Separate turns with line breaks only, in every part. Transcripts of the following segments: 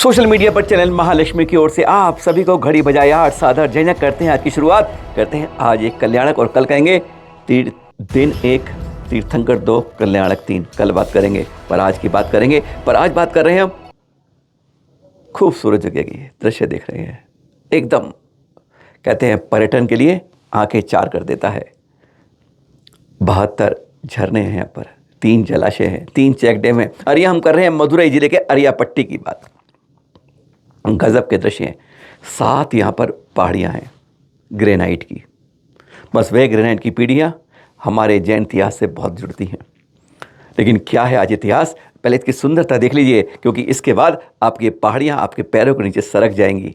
Social media पर channel Mahalakshmi की ओर से आप सभी को घड़ी बजाए 8 सादर जयजय करते हैं। आज की शुरुआत करते हैं आज एक कल्याणक और कल कहेंगे दिन एक तीर्थंकर 2 कल्याणक 3। कल बात करेंगे पर आज की बात करेंगे। पर आज बात कर रहे हैं हम खूबसूरत जगह की। दृश्य देख रहे हैं एकदम कहते हैं पर्यटन के लिए आंखें चार कर देता है। 72 झरने हैं यहाँ पर, 3 जलाशय हैं, 3 चेक डैम हैं। और यह हम कर रहे हैं मदुरई जिले के अरियापट्टी की बात। गजब के दृश्य हैं। 7 यहाँ पर पहाड़ियाँ हैं ग्रेनाइट की। बस वह ग्रेनाइट की पीढ़ियाँ हमारे जैन इतिहास से बहुत जुड़ती हैं। लेकिन क्या है आज इतिहास, पहले इसकी सुंदरता देख लीजिए, क्योंकि इसके बाद आपकी पहाड़ियाँ आपके पैरों के नीचे सरक जाएंगी।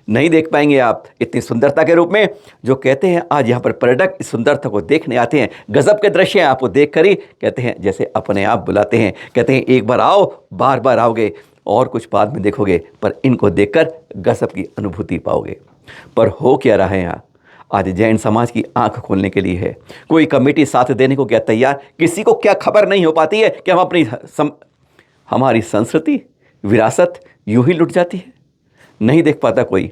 नहीं देख पाएंगे आप इतनी सुंदरता के रूप में। जो कहते हैं आज यहाँ पर पर्यटक इस सुंदरता को देखने आते हैं। गजब के दृश्य हैं, आपको देख कर ही कहते हैं जैसे अपने आप बुलाते हैं। कहते हैं एक बार आओ बार बार आओगे और कुछ बाद में देखोगे, पर इनको देखकर गजब की अनुभूति पाओगे। पर हो क्या रहा है यहाँ आज जैन समाज की आंख खोलने के लिए है। कोई कमेटी साथ देने को क्या तैयार? किसी को क्या खबर नहीं हो पाती है कि हम हमारी संस्कृति विरासत यूं ही लुट जाती है। नहीं देख पाता कोई।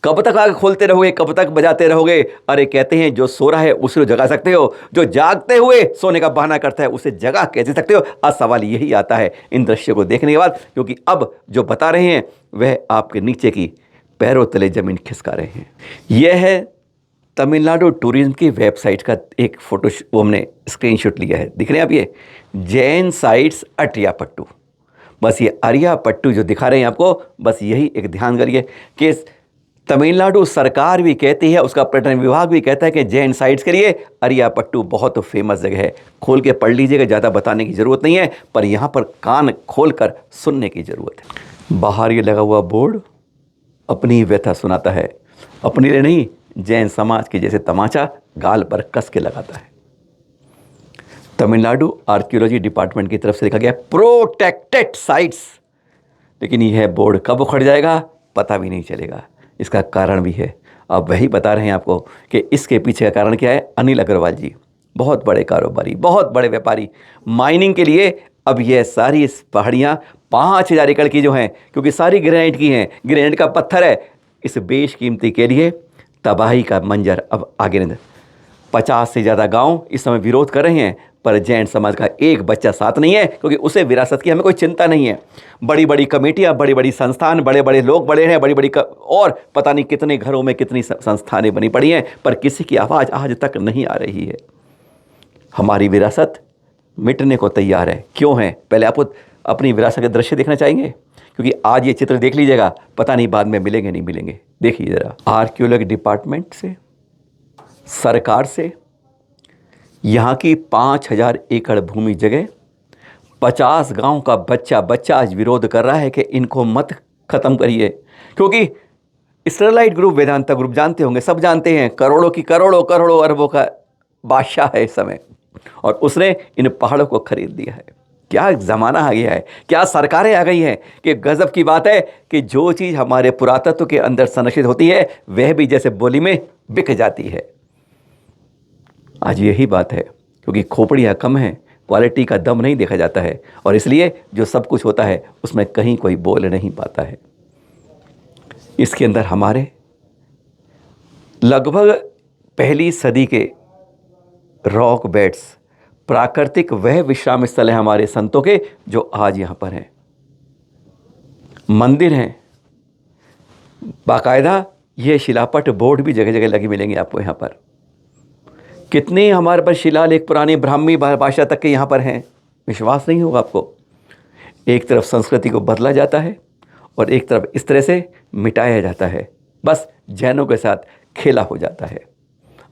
कब तक आग खोलते रहोगे, कब तक बजाते रहोगे? अरे कहते हैं जो सो रहा है उसे जगा सकते हो, जो जागते हुए सोने का बहाना करता है उसे जगा कैसे सकते हो? आज सवाल यही आता है इन दृश्यों को देखने के बाद, क्योंकि अब जो बता रहे हैं वह आपके नीचे की पैरों तले जमीन खिसका रहे हैं। यह है तमिलनाडु टूरिज्म की वेबसाइट का एक फोटो, वो हमने स्क्रीनशॉट लिया है। दिख रहे हैं आप, ये जैन साइट्स अरियापट्टू। बस ये अरियापट्टू जो दिखा रहे हैं आपको, बस यही एक ध्यान करिए कि तमिलनाडु सरकार भी कहती है, उसका पर्यटन विभाग भी कहता है कि जैन साइट्स के लिए अरियापट्टू बहुत फेमस जगह है। खोल के पढ़ लीजिएगा, ज़्यादा बताने की ज़रूरत नहीं है, पर यहाँ पर कान खोल कर सुनने की ज़रूरत है। बाहर ये लगा हुआ बोर्ड अपनी व्यथा सुनाता है। अपनी लिए नहीं, जैन समाज के जैसे तमाचा गाल पर कस के लगाता है। तमिलनाडु आर्कियोलॉजी डिपार्टमेंट की तरफ से लिखा गया प्रोटेक्टेड साइट्स, लेकिन यह बोर्ड कब उखड़ जाएगा पता भी नहीं चलेगा। इसका कारण भी है, अब वही बता रहे हैं आपको कि इसके पीछे का कारण क्या है। अनिल अग्रवाल जी बहुत बड़े कारोबारी, बहुत बड़े व्यापारी, माइनिंग के लिए अब यह सारी इस पहाड़ियाँ 5000 एकड़ की जो हैं, क्योंकि सारी ग्रेनाइट की हैं, ग्रेनाइट का पत्थर है, इस बेशकीमती के लिए तबाही का मंजर अब आगे नहीं। 50 से ज़्यादा गांव इस समय विरोध कर रहे हैं, पर जैन समाज का एक बच्चा साथ नहीं है, क्योंकि उसे विरासत की हमें कोई चिंता नहीं है। बड़ी बड़ी कमेटियां, बड़ी बड़ी संस्थान, बड़े बड़े लोग बड़े हैं, और पता नहीं कितने घरों में कितनी संस्थानें बनी पड़ी हैं, पर किसी की आवाज़ आज तक नहीं आ रही है। हमारी विरासत मिटने को तैयार है। क्यों है? पहले आपको अपनी विरासत के दृश्य देखना चाहेंगे, क्योंकि आज ये चित्र देख लीजिएगा, पता नहीं बाद में मिलेंगे नहीं मिलेंगे। देखिए ज़रा, आर्कियोलॉजी डिपार्टमेंट से, सरकार से, यहाँ की 5000 एकड़ भूमि जगह, 50 गांव का बच्चा आज विरोध कर रहा है कि इनको मत ख़त्म करिए। क्योंकि स्टरलाइट ग्रुप, वेदांता ग्रुप जानते होंगे, सब जानते हैं, करोड़ों की करोड़ों अरबों का बादशाह है इस समय, और उसने इन पहाड़ों को खरीद दिया है। क्या ज़माना आ गया है, क्या सरकारें आ गई हैं कि गज़ब की बात है कि जो चीज़ हमारे पुरातत्व के अंदर संरक्षित होती है वह भी जैसे बोली में बिक जाती है। आज यही बात है, क्योंकि खोपड़ियाँ कम हैं, क्वालिटी का दम नहीं देखा जाता है, और इसलिए जो सब कुछ होता है उसमें कहीं कोई बोल नहीं पाता है। इसके अंदर हमारे लगभग पहली सदी के रॉक बेड्स, प्राकृतिक वह विश्राम स्थल हैं हमारे संतों के, जो आज यहाँ पर हैं। मंदिर हैं, बाकायदा ये शिलापट बोर्ड भी जगह जगह लगे मिलेंगे आपको यहाँ पर। कितने हमारे पर शिलालेख पुराने ब्राह्मी भाषा तक के यहाँ पर हैं, विश्वास नहीं होगा आपको। एक तरफ संस्कृति को बदला जाता है और एक तरफ इस तरह से मिटाया जाता है। बस जैनों के साथ खेला हो जाता है।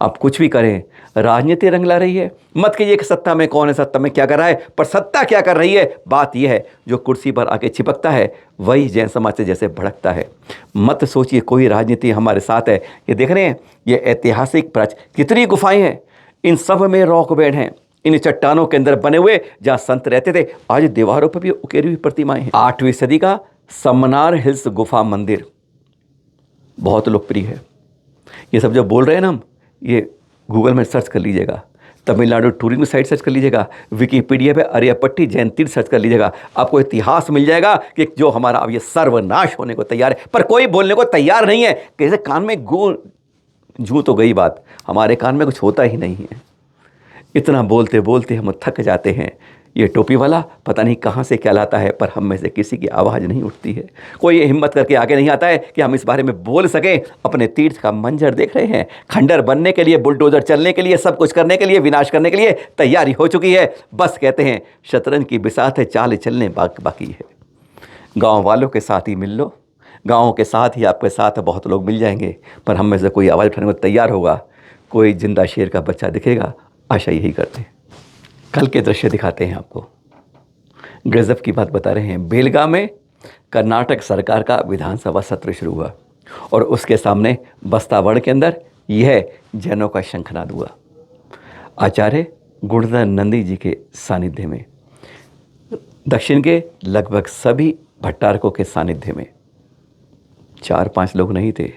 आप कुछ भी करें, राजनीति रंग ला रही है। मत कीजिए कि सत्ता में कौन है, सत्ता में क्या कर रहा है, पर सत्ता क्या कर रही है। बात यह है जो कुर्सी पर आके चिपकता है वही जैन समाज से जैसे भड़कता है। मत सोचिए कोई राजनीति हमारे साथ है। ये देख रहे हैं, ये ऐतिहासिक कितनी गुफाएं हैं, इन सब में रॉक बेड हैं, इन चट्टानों के अंदर बने हुए जहाँ संत रहते थे। आज दीवारों पर भी उकेरी हुई प्रतिमाएं हैं। 8वीं सदी का समनार हिल्स गुफा मंदिर बहुत लोकप्रिय है। ये सब जो बोल रहे हैं ना हम, ये गूगल में सर्च कर लीजिएगा। तमिलनाडु टूरिज्म साइट सर्च कर लीजिएगा, विकिपीडिया पे अरियापट्टी जैन तीर्थ सर्च कर लीजिएगा, आपको इतिहास मिल जाएगा कि जो हमारा अब ये सर्वनाश होने को तैयार है, पर कोई बोलने को तैयार नहीं है। कैसे कान में जू तो गई बात, हमारे कान में कुछ होता ही नहीं है। इतना बोलते बोलते हम थक जाते हैं। ये टोपी वाला पता नहीं कहाँ से क्या लाता है, पर हम में से किसी की आवाज़ नहीं उठती है। कोई हिम्मत करके आगे नहीं आता है कि हम इस बारे में बोल सकें। अपने तीर्थ का मंजर देख रहे हैं, खंडर बनने के लिए, बुलडोजर चलने के लिए, सब कुछ करने के लिए, विनाश करने के लिए तैयारी हो चुकी है। बस कहते हैं शतरंज की बिसात है, चाल चलने बाकी है। गाँव वालों के साथ ही मिल लो, गाँव के साथ ही आपके साथ बहुत लोग मिल जाएंगे, पर हम में से कोई आवाज़ उठाने को तैयार होगा, कोई जिंदा शेर का बच्चा दिखेगा। आशा यही करते हैं। कल के दृश्य दिखाते हैं आपको। गजब की बात बता रहे हैं। बेलगाम में कर्नाटक सरकार का विधानसभा सत्र शुरू हुआ और उसके सामने बस्तावड़ के अंदर यह जैनों का शंखनाद हुआ। आचार्य गुणधर नंदी जी के सानिध्य में, दक्षिण के लगभग सभी भट्टारकों के सानिध्य में। 4-5 लोग नहीं थे।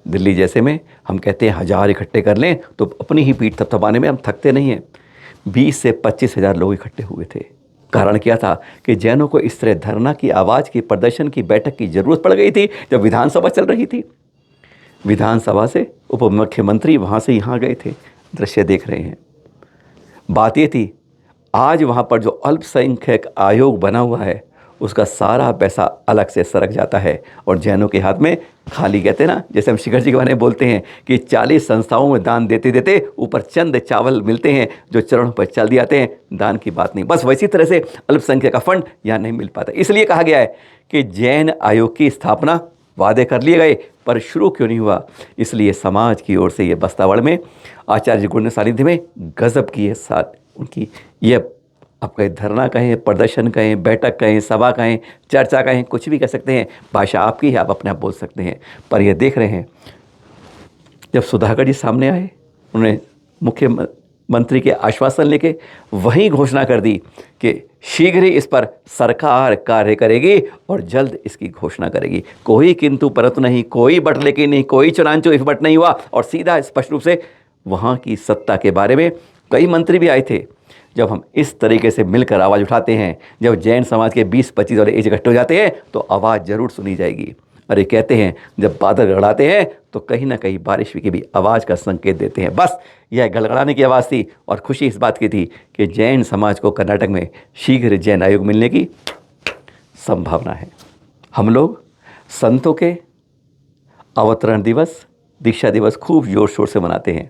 दिल्ली जैसे में हम कहते हैं 1000 इकट्ठे कर लें तो अपनी ही पीठ थपथपाने में हम थकते नहीं हैं। 20 से 25 हज़ार लोग इकट्ठे हुए थे। कारण क्या था कि जैनों को इस तरह धरना की, आवाज़ की, प्रदर्शन की, बैठक की ज़रूरत पड़ गई थी जब विधानसभा चल रही थी। विधानसभा से उप मुख्यमंत्री वहाँ से यहाँ गए थे। दृश्य देख रहे हैं। बात ये थी, आज वहाँ पर जो अल्पसंख्यक आयोग बना हुआ है उसका सारा पैसा अलग से सरक जाता है और जैनों के हाथ में खाली। कहते हैं ना, जैसे हम शिखर जी के बारे में बोलते हैं कि 40 संस्थाओं में दान देते देते ऊपर चंद चावल मिलते हैं जो चरणों पर चल दिए जाते हैं। दान की बात नहीं। बस वैसी तरह से अल्पसंख्यक का फंड यहाँ नहीं मिल पाता। इसलिए कहा गया है कि जैन आयोग की स्थापना वादे कर लिए गए पर शुरू क्यों नहीं हुआ। इसलिए समाज की ओर से ये बस्तावड़ में आचार्य गुण सानिध्य में गजब की है साथ उनकी यह, आप कहें धरना कहें, प्रदर्शन कहें, बैठक कहें, सभा कहें, चर्चा कहें, कुछ भी कह सकते हैं। भाषा आपकी है, आप अपने आप बोल सकते हैं। पर ये देख रहे हैं, जब सुधाकर जी सामने आए, उन्होंने मुख्यमंत्री के आश्वासन लेके वहीं घोषणा कर दी कि शीघ्र ही इस पर सरकार कार्य करेगी और जल्द इसकी घोषणा करेगी। कोई किंतु परंतु नहीं, कोई बट लेकिन नहीं, कोई चुनांचो इफ बट नहीं हुआ। और सीधा स्पष्ट रूप से वहाँ की सत्ता के बारे में कई मंत्री भी आए थे। जब हम इस तरीके से मिलकर आवाज़ उठाते हैं, जब जैन समाज के 20-25 वाले इकट्ठे हो जाते हैं तो आवाज़ ज़रूर सुनी जाएगी। और ये कहते हैं जब बादल गड़गड़ाते हैं तो कहीं ना कहीं बारिश की भी आवाज़ का संकेत देते हैं। बस यह गड़गड़ाने की आवाज़ थी और खुशी इस बात की थी कि जैन समाज को कर्नाटक में शीघ्र जैन आयोग मिलने की संभावना है। हम लोग संतों के अवतरण दिवस, दीक्षा दिवस खूब ज़ोर शोर से मनाते हैं।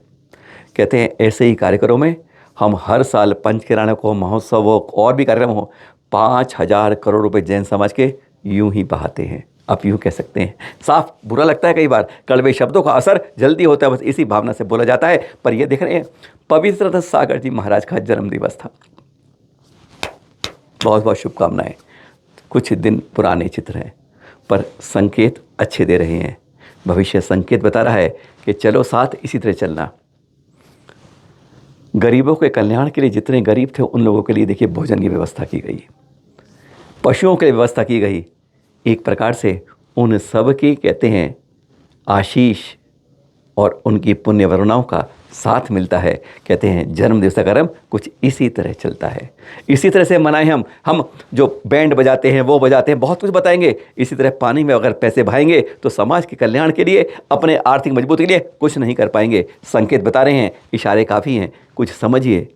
कहते हैं ऐसे ही कार्यक्रमों में हम हर साल पंचकिराना को, महोत्सव हो और भी कार्यक्रम हो, 5000 करोड़ रुपए जैन समाज के यूं ही बहाते हैं। आप यूं कह सकते हैं। साफ बुरा लगता है कई बार, कड़वे शब्दों का असर जल्दी होता है, बस इसी भावना से बोला जाता है। पर ये देख रहे हैं, पवित्र सागर जी महाराज का जन्म दिवस था। बहुत बहुत शुभकामनाएं। कुछ दिन पुराने चित्र हैं पर संकेत अच्छे दे रहे हैं। भविष्य संकेत बता रहा है कि चलो साथ इसी तरह चलना। गरीबों के कल्याण के लिए जितने गरीब थे उन लोगों के लिए देखिए भोजन की व्यवस्था की गई, पशुओं के लिए व्यवस्था की गई। एक प्रकार से उन सब की कहते हैं आशीष और उनकी पुण्य वरुणाओं का साथ मिलता है। कहते हैं जन्म दिवस का कर्म कुछ इसी तरह चलता है। इसी तरह से मनाएं हम जो बैंड बजाते हैं वो बजाते हैं, बहुत कुछ बताएंगे। इसी तरह पानी में अगर पैसे बहाएंगे तो समाज के कल्याण के लिए, अपने आर्थिक मजबूती के लिए कुछ नहीं कर पाएंगे। संकेत बता रहे हैं, इशारे काफ़ी हैं, कुछ समझिए।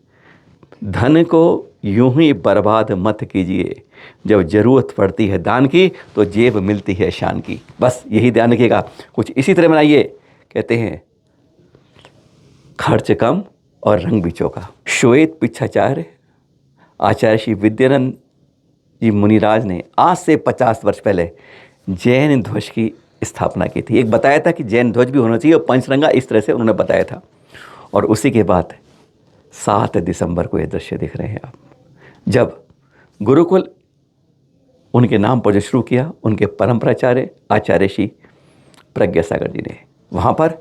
धन को यूं ही बर्बाद मत कीजिए, जब ज़रूरत पड़ती है दान की तो जेब मिलती है शान की। बस यही ध्यान रखिएगा, कुछ इसी तरह बनाइए। कहते हैं खर्च कम और रंग भी चौका। श्वेत पिछाचार्य आचार्य श्री विद्यानंद जी मुनिराज ने आज से 50 वर्ष पहले जैन ध्वज की स्थापना की थी। एक बताया था कि जैन ध्वज भी होना चाहिए और पंचरंगा, इस तरह से उन्होंने बताया था। और उसी के बाद 7 दिसंबर को ये दृश्य देख रहे हैं आप, जब गुरुकुल उनके नाम पर जो शुरू किया, उनके परंपराचार्य आचार्य श्री प्रज्ञा सागर जी ने, वहाँ पर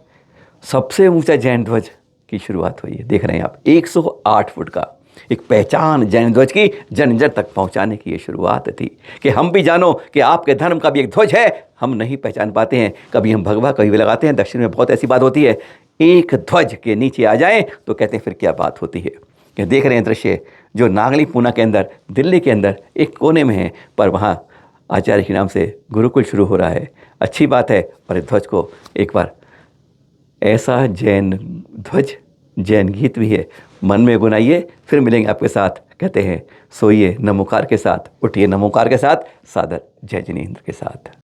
सबसे ऊंचा जैन ध्वज की शुरुआत हुई है। देख रहे हैं आप, 108 फुट का एक पहचान जैन ध्वज की जन जन तक पहुंचाने की ये शुरुआत थी कि हम भी जानो कि आपके धर्म का भी एक ध्वज है। हम नहीं पहचान पाते हैं, कभी हम भगवा कभी भी लगाते हैं। दक्षिण में बहुत ऐसी बात होती है, एक ध्वज के नीचे आ जाएं तो कहते हैं फिर क्या बात होती है। कि देख रहे हैं दृश्य जो नागली पूना के अंदर, दिल्ली के अंदर एक कोने में है, पर वहाँ आचार्य के नाम से गुरुकुल शुरू हो रहा है। अच्छी बात है। और इस ध्वज को एक बार ऐसा जैन ध्वज, जैन गीत भी है, मन में गुनाइए। फिर मिलेंगे आपके साथ। कहते हैं सोइए नमोकार के साथ, उठिए नमोकार के साथ, सादर जय जिनेंद्र के साथ।